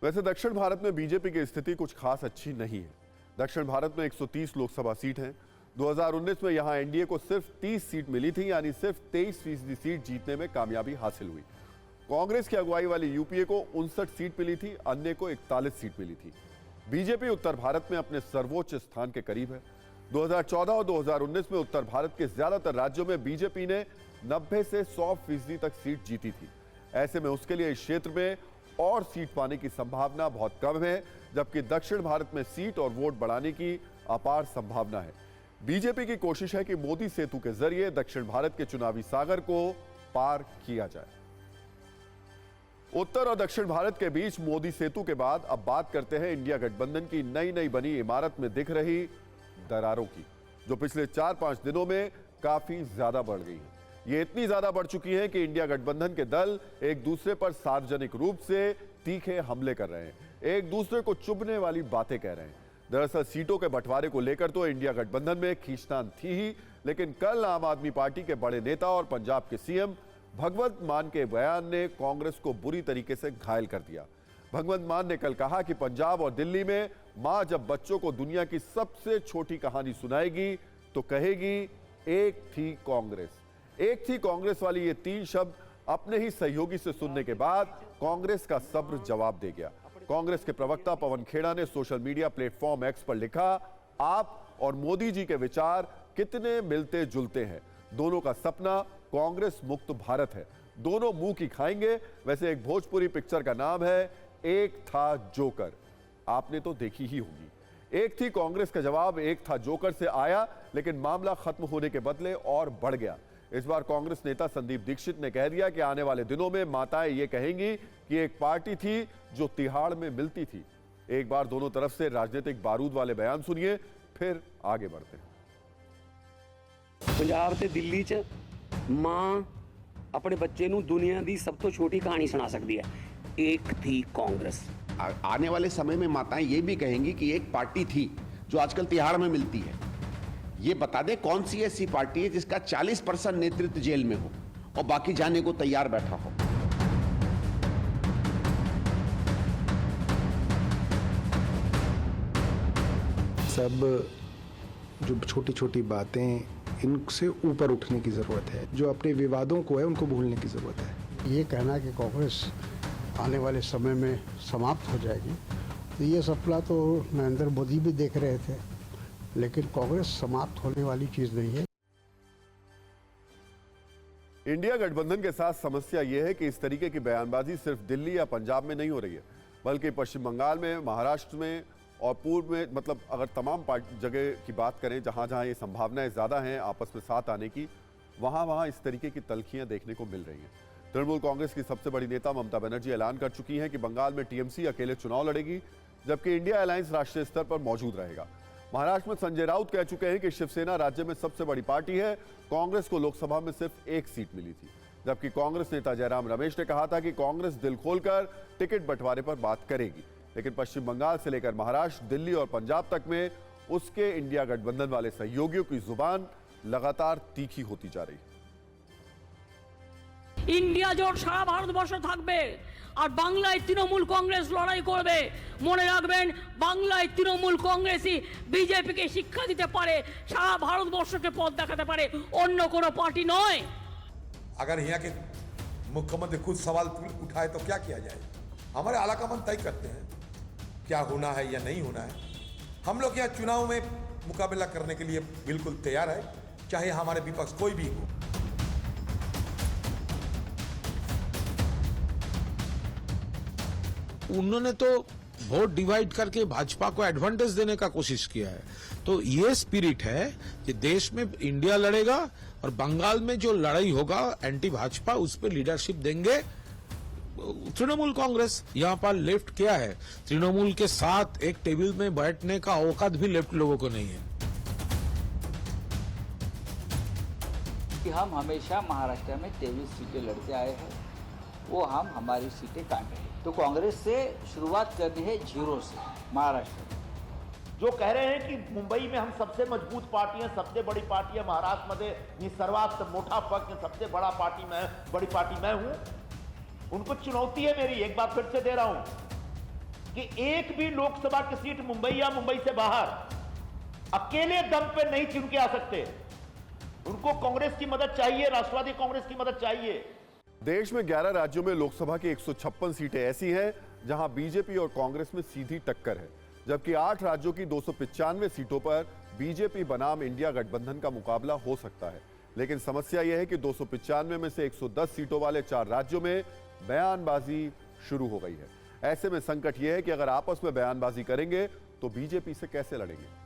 वैसे दक्षिण भारत में बीजेपी की स्थिति कुछ खास अच्छी नहीं है। दक्षिण भारत में 130 लोकसभा सीट हैं। 2019 में यहां एनडीए को सिर्फ 30 सीट मिली थी, यानी सिर्फ 23% सीट जीतने में कामयाबी हासिल हुई। कांग्रेस की अगुवाई वाली यूपीए को 59 सीट मिली थी, अन्य को 41 सीट मिली थी। बीजेपी उत्तर भारत में अपने सर्वोच्च स्थान के करीब है। 2014 और 2019 में उत्तर भारत के ज्यादातर राज्यों में बीजेपी ने 90 से 100% तक सीट जीती थी। ऐसे में उसके लिए इस क्षेत्र में और सीट पाने की संभावना बहुत कम है, जबकि दक्षिण भारत में सीट और वोट बढ़ाने की अपार संभावना है। बीजेपी की कोशिश है कि मोदी सेतु के जरिए दक्षिण भारत के चुनावी सागर को पार किया जाए। उत्तर और दक्षिण भारत के बीच मोदी सेतु के बाद अब बात करते हैं इंडिया गठबंधन की नई बनी इमारत में दिख रही दरारों की, जो पिछले 4-5 दिनों में काफी ज्यादा बढ़ गई है। ये इतनी ज्यादा बढ़ चुकी है कि इंडिया गठबंधन के दल एक दूसरे पर सार्वजनिक रूप से तीखे हमले कर रहे हैं, एक दूसरे को चुभने वाली बातें कह रहे हैं। दरअसल सीटों के बंटवारे को लेकर तो इंडिया गठबंधन में खींचतान थी ही, लेकिन कल आम आदमी पार्टी के बड़े नेता और पंजाब के सीएम भगवंत मान के बयान ने कांग्रेस को बुरी तरीके से घायल कर दिया। भगवंत मान ने कल कहा कि पंजाब और दिल्ली में मां जब बच्चों को दुनिया की सबसे छोटी कहानी सुनाएगी तो कहेगी एक थी कांग्रेस। एक थी कांग्रेस वाली ये 3 शब्द अपने ही सहयोगी से सुनने के बाद कांग्रेस का सब्र जवाब दे गया। कांग्रेस के प्रवक्ता पवन खेड़ा ने सोशल मीडिया प्लेटफॉर्म एक्स पर लिखा, आप और मोदी जी के विचार कितने मिलते जुलते हैं। दोनों का सपना कांग्रेस मुक्त भारत है, दोनों मुंह की खाएंगे। वैसे एक भोजपुरी पिक्चर का नाम है एक था जोकर, आपने तो देखी ही होगी। एक थी कांग्रेस का जवाब एक था जोकर से आया, लेकिन मामला खत्म होने के बदले और बढ़ गया। इस बार कांग्रेस नेता संदीप दीक्षित ने कह दिया कि आने वाले दिनों में माताएं ये कहेंगी कि एक पार्टी थी जो तिहाड़ में मिलती थी। एक बार दोनों तरफ से राजनीतिक बारूद वाले बयान सुनिए, फिर आगे बढ़ते हैं। पंजाब ते दिल्ली च मां अपने बच्चे नूं दुनिया की सब तो छोटी कहानी सुना सकती है, एक थी कांग्रेस। आने वाले समय में माताएं ये भी कहेंगी कि एक पार्टी थी जो आजकल तिहाड़ में मिलती है। ये बता दे कौन सी ऐसी पार्टी है जिसका 40% नेतृत्व जेल में हो और बाकी जाने को तैयार बैठा हो। सब जो छोटी छोटी बातें, इनसे ऊपर उठने की जरूरत है। जो अपने विवादों को है उनको भूलने की जरूरत है। ये कहना कि कांग्रेस आने वाले समय में समाप्त हो जाएगी, तो ये सपना तो नरेंद्र मोदी भी देख रहे थे, लेकिन कांग्रेस समाप्त होने वाली चीज नहीं है। इंडिया गठबंधन के साथ समस्या यह है कि इस तरीके की बयानबाजी सिर्फ दिल्ली या पंजाब में नहीं हो रही है, बल्कि पश्चिम बंगाल में, महाराष्ट्र में और पूर्व में, मतलब अगर तमाम जगह की बात करें जहां जहां ये संभावनाएं ज्यादा हैं आपस में साथ आने की, वहां इस तरीके की तल्खियां देखने को मिल रही हैं। तृणमूल कांग्रेस की सबसे बड़ी नेता ममता बनर्जी ऐलान कर चुकी हैं कि बंगाल में टीएमसी अकेले चुनाव लड़ेगी, जबकि इंडिया अलायंस राष्ट्रीय स्तर पर मौजूद रहेगा। महाराष्ट्र में संजय राउत कह चुके हैं कि शिवसेना राज्य में सबसे बड़ी पार्टी है। कांग्रेस को लोकसभा में सिर्फ 1 सीट मिली थी, जबकि कांग्रेस नेता जयराम रमेश ने कहा था कि कांग्रेस दिल खोलकर टिकट बंटवारे पर बात करेगी, लेकिन पश्चिम बंगाल से लेकर महाराष्ट्र, दिल्ली और पंजाब तक में उसके इंडिया गठबंधन वाले सहयोगियों की जुबान लगातार तीखी होती जा रही है। इंडिया জোট সারা ভারতবর্ষে থাকবে আর বাংলায় তৃণমূল কংগ্রেস লড়াই করবে। মনে রাখবেন, বাংলায় তৃণমূল কংগ্রেসই বিজেপিকে শিক্ষা দিতে পারে, সারা ভারতবর্ষকে পথ দেখাতে পারে, অন্য কোনো পার্টি নয়। अगर यहाँ के मुख्यमंत्री खुद सवाल उठाए तो क्या किया जाए? हमारे आलाकमान तय करते हैं क्या होना है या नहीं होना है। हम लोग यहाँ चुनाव में मुकाबला करने के लिए बिल्कुल तैयार है, चाहे हमारे विपक्ष कोई भी हो। उन्होंने तो वोट डिवाइड करके भाजपा को एडवांटेज देने का कोशिश किया है। तो ये स्पिरिट है कि देश में इंडिया लड़ेगा और बंगाल में जो लड़ाई होगा एंटी भाजपा, उस पर लीडरशिप देंगे तृणमूल कांग्रेस। यहाँ पर लेफ्ट क्या है, तृणमूल के साथ एक टेबल में बैठने का औकात भी लेफ्ट लोगों को नहीं है। कि हम हमेशा महाराष्ट्र में 23 सीटें लड़ते आए हैं, वो हम हमारी सीटें काट रहे हैं। तो कांग्रेस से शुरुआत करनी है 0 से। महाराष्ट्र जो कह रहे हैं कि मुंबई में हम सबसे मजबूत पार्टी है, सबसे बड़ी पार्टी है, महाराष्ट्र मध्ये सर्वात मोठा पक्ष, सबसे बड़ी पार्टी मैं हूं, उनको चुनौती है मेरी, एक बार फिर से दे रहा हूं। कि एक भी लोकसभा की सीट मुंबई या मुंबई से बाहर अकेले दम पे नहीं चुन के आ सकते। उनको कांग्रेस की मदद चाहिए, राष्ट्रवादी कांग्रेस की मदद चाहिए। देश में 11 राज्यों में लोकसभा की 156 सीटें ऐसी हैं जहां बीजेपी और कांग्रेस में सीधी टक्कर है, जबकि 8 राज्यों की 295 सीटों पर बीजेपी बनाम इंडिया गठबंधन का मुकाबला हो सकता है। लेकिन समस्या यह है कि 295 में से 110 सीटों वाले 4 राज्यों में बयानबाजी शुरू हो गई है। ऐसे में संकट यह है कि अगर आपस में बयानबाजी करेंगे तो बीजेपी से कैसे लड़ेंगे।